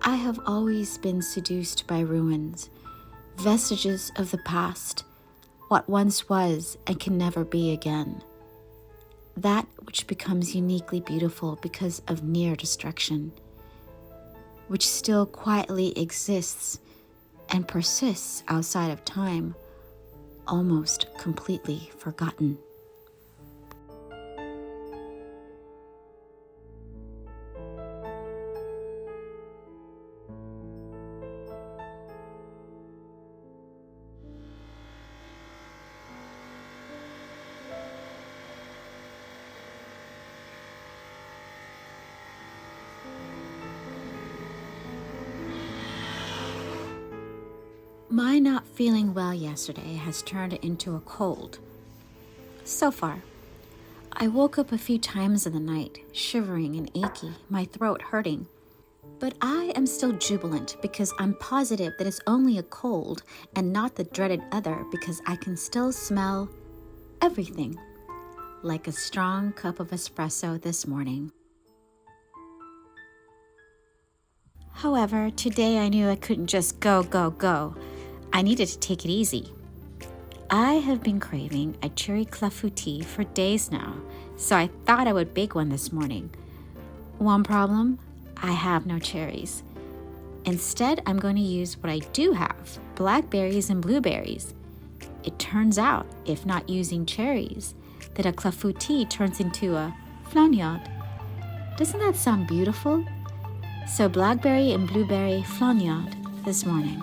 I have always been seduced by ruins, vestiges of the past, what once was and can never be again. That which becomes uniquely beautiful because of near destruction, which still quietly exists and persists outside of time, almost completely forgotten. My not feeling well yesterday has turned into a cold. So far, I woke up a few times in the night, shivering and achy, my throat hurting. But I am still jubilant because I'm positive that it's only a cold and not the dreaded other, because I can still smell everything, like a strong cup of espresso this morning. However, today I knew I couldn't just go. I needed to take it easy. I have been craving a cherry clafoutis for days now, so I thought I would bake one this morning. One problem, I have no cherries. Instead, I'm going to use what I do have, blackberries and blueberries. It turns out, if not using cherries, that a clafoutis turns into a flaugnarde. Doesn't that sound beautiful? So blackberry and blueberry flaugnarde this morning.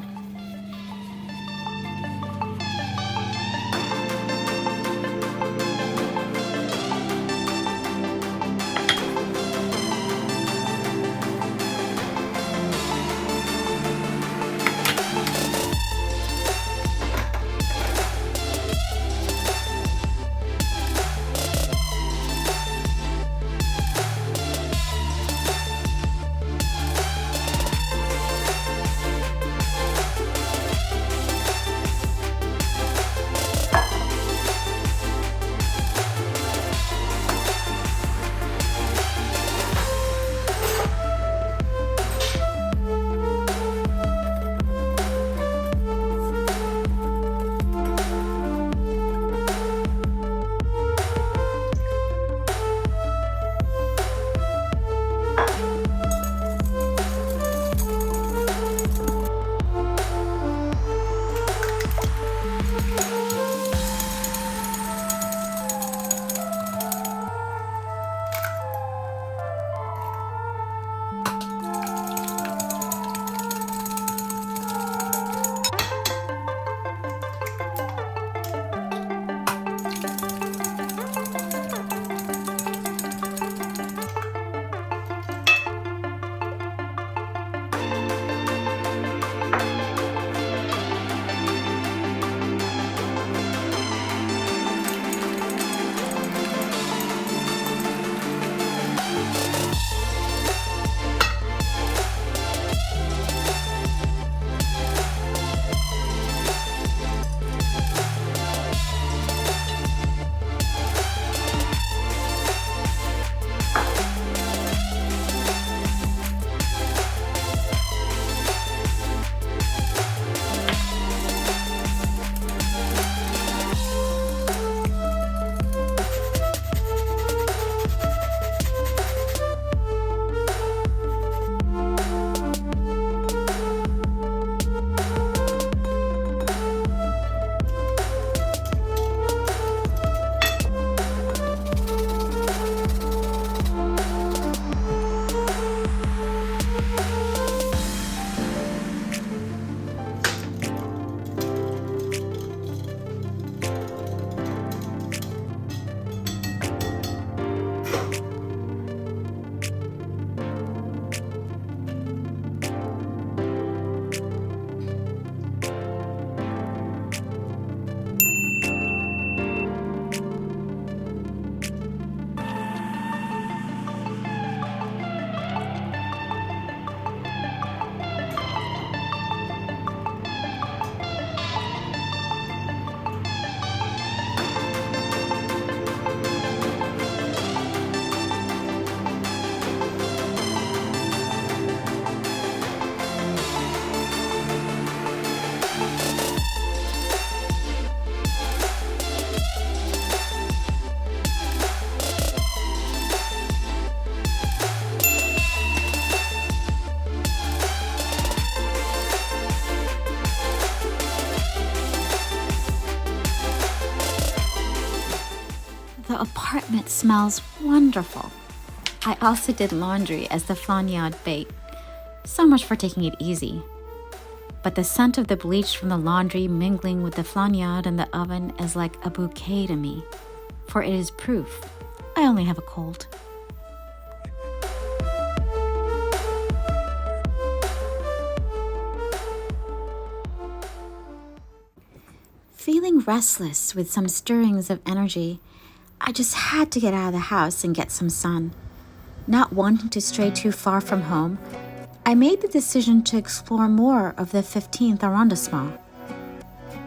The apartment smells wonderful. I also did laundry as the Flaugnarde bait. So much for taking it easy. But the scent of the bleach from the laundry mingling with the Flaugnarde in the oven is like a bouquet to me, for it is proof I only have a cold. Feeling restless with some stirrings of energy, I just had to get out of the house and get some sun. Not wanting to stray too far from home, I made the decision to explore more of the 15th Arrondissement.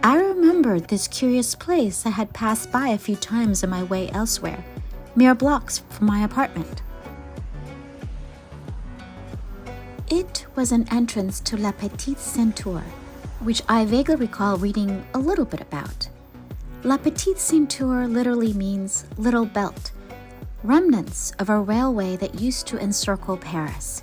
I remembered this curious place I had passed by a few times on my way elsewhere, mere blocks from my apartment. It was an entrance to La Petite Ceinture, which I vaguely recall reading a little bit about. La Petite Ceinture literally means little belt, remnants of a railway that used to encircle Paris.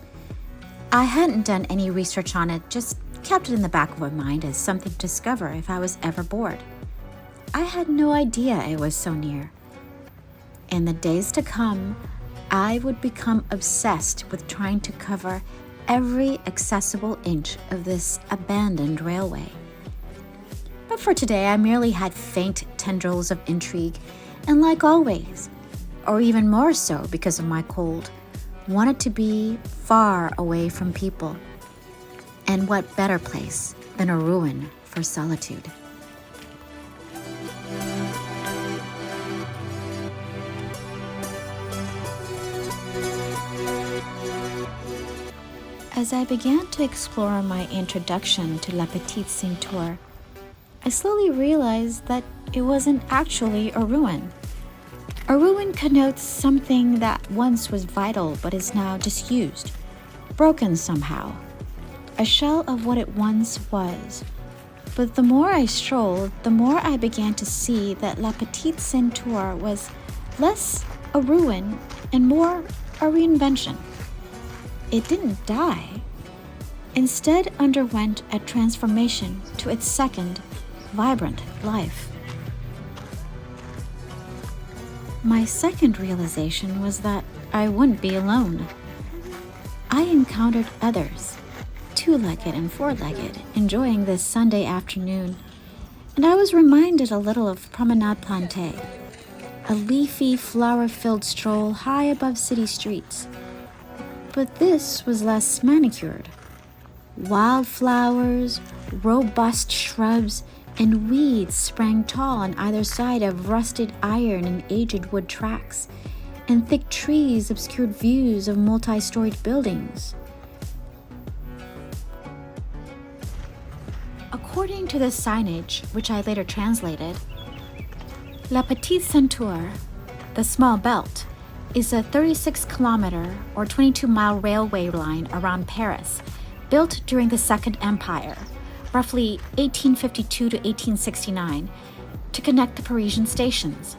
I hadn't done any research on it, just kept it in the back of my mind as something to discover if I was ever bored. I had no idea it was so near. In the days to come, I would become obsessed with trying to cover every accessible inch of this abandoned railway. But for today, I merely had faint tendrils of intrigue, and like always, or even more so because of my cold, wanted to be far away from people. And what better place than a ruin for solitude? As I began to explore my introduction to La Petite Ceinture, I slowly realized that it wasn't actually a ruin. A ruin connotes something that once was vital but is now disused, broken somehow, a shell of what it once was. But the more I strolled, the more I began to see that La Petite Ceinture was less a ruin and more a reinvention. It didn't die, instead underwent a transformation to its second, vibrant life. My second realization was that I wouldn't be alone. I encountered others, two-legged and four-legged, enjoying this Sunday afternoon, and I was reminded a little of Promenade Plantée, a leafy, flower-filled stroll high above city streets. But this was less manicured. Wildflowers, robust shrubs, and weeds sprang tall on either side of rusted iron and aged wood tracks, and thick trees obscured views of multi-storied buildings. According to the signage, which I later translated, La Petite Ceinture, the small belt, is a 36-kilometer or 22-mile railway line around Paris, built during the Second Empire, roughly 1852 to 1869, to connect the Parisian stations.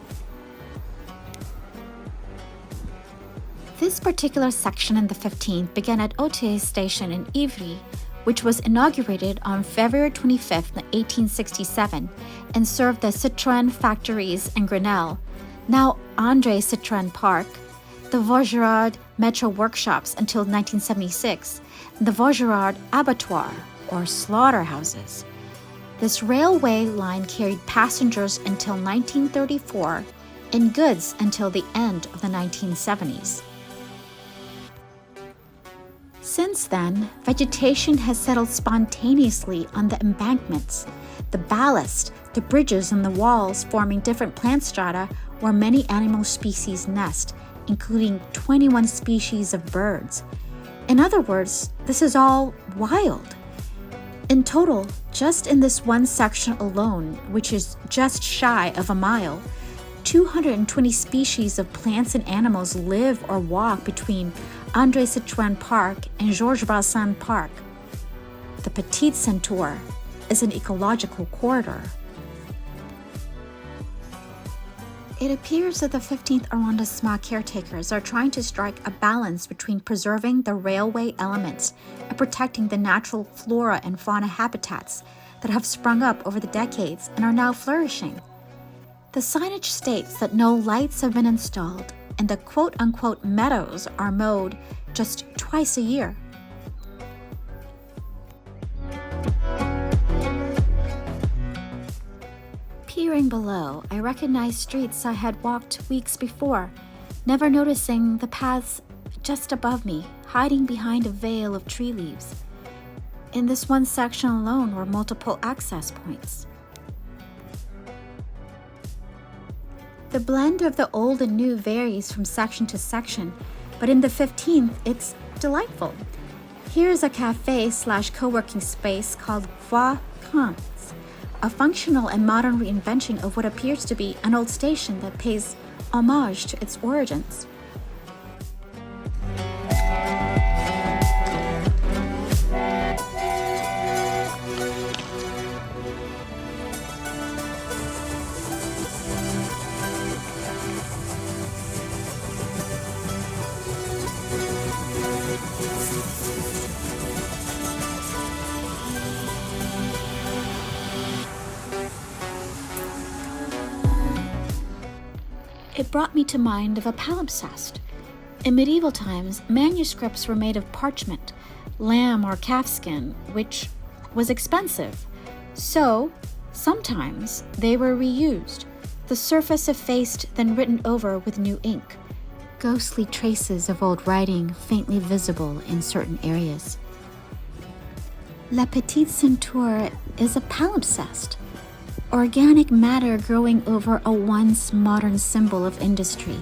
This particular section in the 15th began at Auteuil Station in Ivry, which was inaugurated on February 25, 1867, and served the Citroën factories in Grenelle, now André Citroën Park, the Vaugirard Metro Workshops until 1976, and the Vaugirard Abattoir, or slaughterhouses. This railway line carried passengers until 1934 and goods until the end of the 1970s. Since then, vegetation has settled spontaneously on the embankments, the ballast, the bridges, and the walls, forming different plant strata where many animal species nest, including 21 species of birds. In other words, this is all wild. In total, just in this one section alone, which is just shy of a mile, 220 species of plants and animals live or walk between André Citroën Park and Georges Brassens Park. The Petite Ceinture is an ecological corridor. It appears that the 15th Arrondissement caretakers are trying to strike a balance between preserving the railway elements and protecting the natural flora and fauna habitats that have sprung up over the decades and are now flourishing. The signage states that no lights have been installed and the quote-unquote meadows are mowed just twice a year. Peering below, I recognized streets I had walked weeks before, never noticing the paths just above me, hiding behind a veil of tree leaves. In this one section alone were multiple access points. The blend of the old and new varies from section to section, but in the 15th, it's delightful. Here's a cafe/co-working space called Remnants, a functional and modern reinvention of what appears to be an old station that pays homage to its origins. It brought me to mind of a palimpsest. In medieval times, manuscripts were made of parchment, lamb or calf skin, which was expensive. So, sometimes they were reused, the surface effaced then written over with new ink. Ghostly traces of old writing faintly visible in certain areas. La Petite Ceinture is a palimpsest. Organic matter growing over a once modern symbol of industry,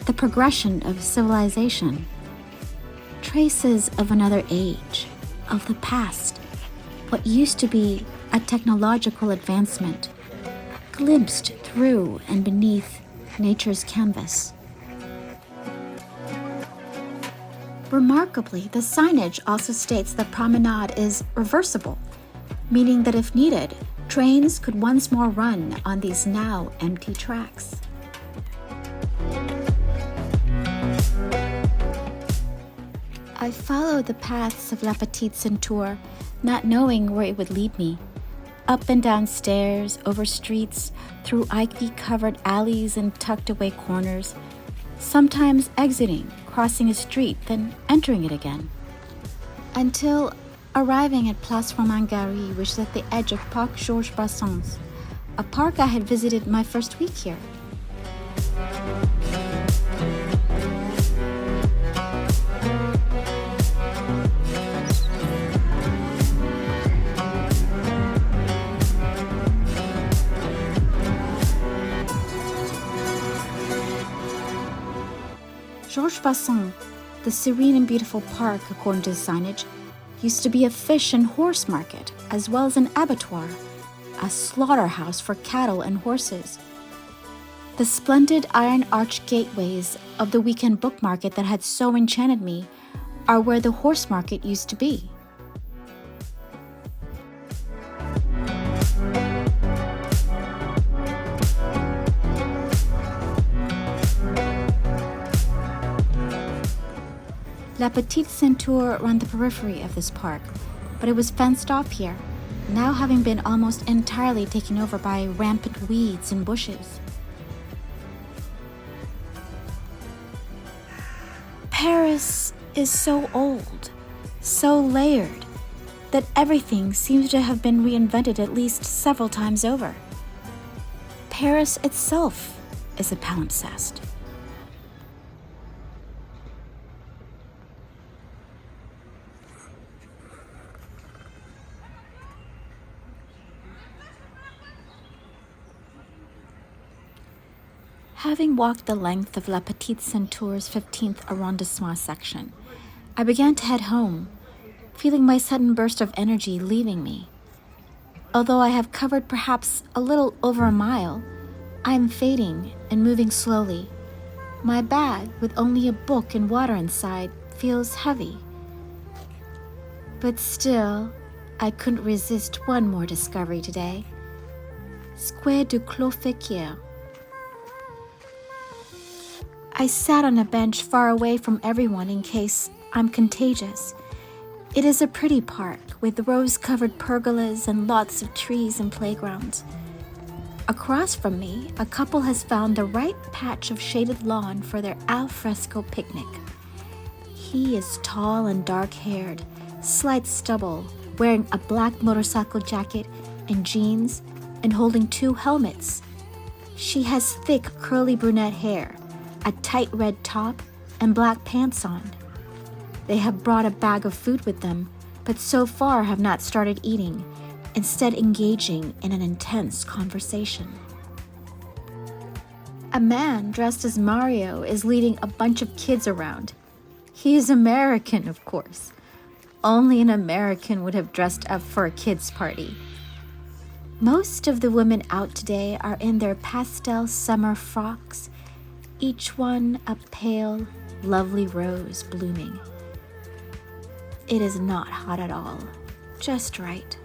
the progression of civilization, traces of another age, of the past, what used to be a technological advancement, glimpsed through and beneath nature's canvas. Remarkably, the signage also states the promenade is reversible, meaning that if needed, trains could once more run on these now empty tracks. I followed the paths of La Petite Centaure, not knowing where it would lead me. Up and down stairs, over streets, through ivy-covered alleys and tucked-away corners, sometimes exiting, crossing a street, then entering it again. Until arriving at Place Flaugnarde, which is at the edge of Parc Georges Brassens, a park I had visited my first week here. Georges Brassens, the serene and beautiful park, according to the signage, used to be a fish and horse market, as well as an abattoir, a slaughterhouse for cattle and horses. The splendid iron arch gateways of the weekend book market that had so enchanted me are where the horse market used to be. La Petite Ceinture ran the periphery of this park, but it was fenced off here, now having been almost entirely taken over by rampant weeds and bushes. Paris is so old, so layered, that everything seems to have been reinvented at least several times over. Paris itself is a palimpsest. Having walked the length of La Petite Centaure's 15th Arrondissement section, I began to head home, feeling my sudden burst of energy leaving me. Although I have covered perhaps a little over a mile, I am fading and moving slowly. My bag, with only a book and water inside, feels heavy. But still, I couldn't resist one more discovery today. Square du Clos Feuquier. I sat on a bench far away from everyone in case I'm contagious. It is a pretty park with rose-covered pergolas and lots of trees and playgrounds. Across from me, a couple has found the right patch of shaded lawn for their al fresco picnic. He is tall and dark-haired, slight stubble, wearing a black motorcycle jacket and jeans and holding 2 helmets. She has thick, curly brunette hair, a tight red top, and black pants on. They have brought a bag of food with them, but so far have not started eating, instead engaging in an intense conversation. A man dressed as Mario is leading a bunch of kids around. He is American, of course. Only an American would have dressed up for a kids' party. Most of the women out today are in their pastel summer frocks, each one a pale, lovely rose blooming. It is not hot at all, just right.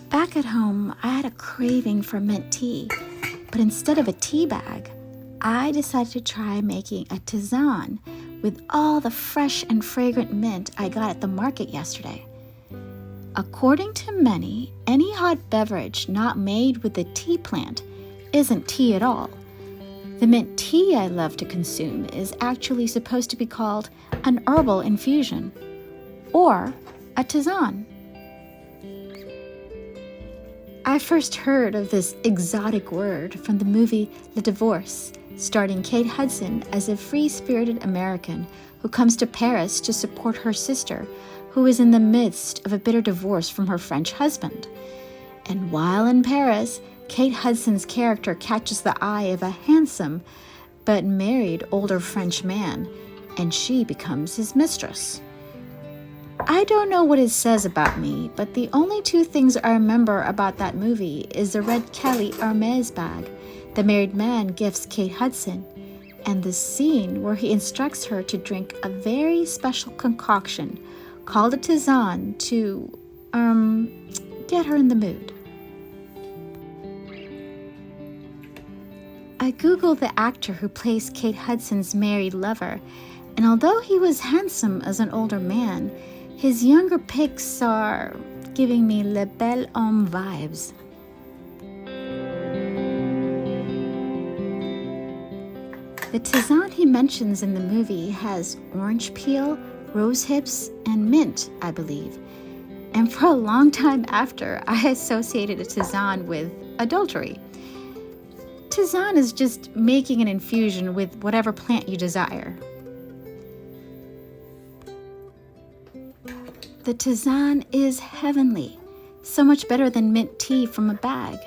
Back at home, I had a craving for mint tea, but instead of a tea bag, I decided to try making a tisane with all the fresh and fragrant mint I got at the market yesterday. According to many, any hot beverage not made with the tea plant isn't tea at all. The mint tea I love to consume is actually supposed to be called an herbal infusion, or a tisane. I first heard of this exotic word from the movie Le Divorce, starring Kate Hudson as a free-spirited American who comes to Paris to support her sister, who is in the midst of a bitter divorce from her French husband. And while in Paris, Kate Hudson's character catches the eye of a handsome but married older French man, and she becomes his mistress. I don't know what it says about me, but the only 2 things I remember about that movie is the red Kelly Hermes bag the married man gifts Kate Hudson, and the scene where he instructs her to drink a very special concoction called a tisane to, get her in the mood. I googled the actor who plays Kate Hudson's married lover, and although he was handsome as an older man, his younger pics are giving me Le Bel Homme vibes. The tisane he mentions in the movie has orange peel, rose hips, and mint, I believe. And for a long time after, I associated a tisane with adultery. Tisane is just making an infusion with whatever plant you desire. The tisane is heavenly, so much better than mint tea from a bag.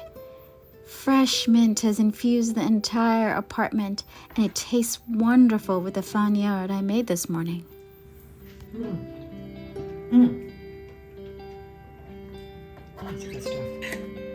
Fresh mint has infused the entire apartment, and it tastes wonderful with the Flaugnarde I made this morning. That's good stuff.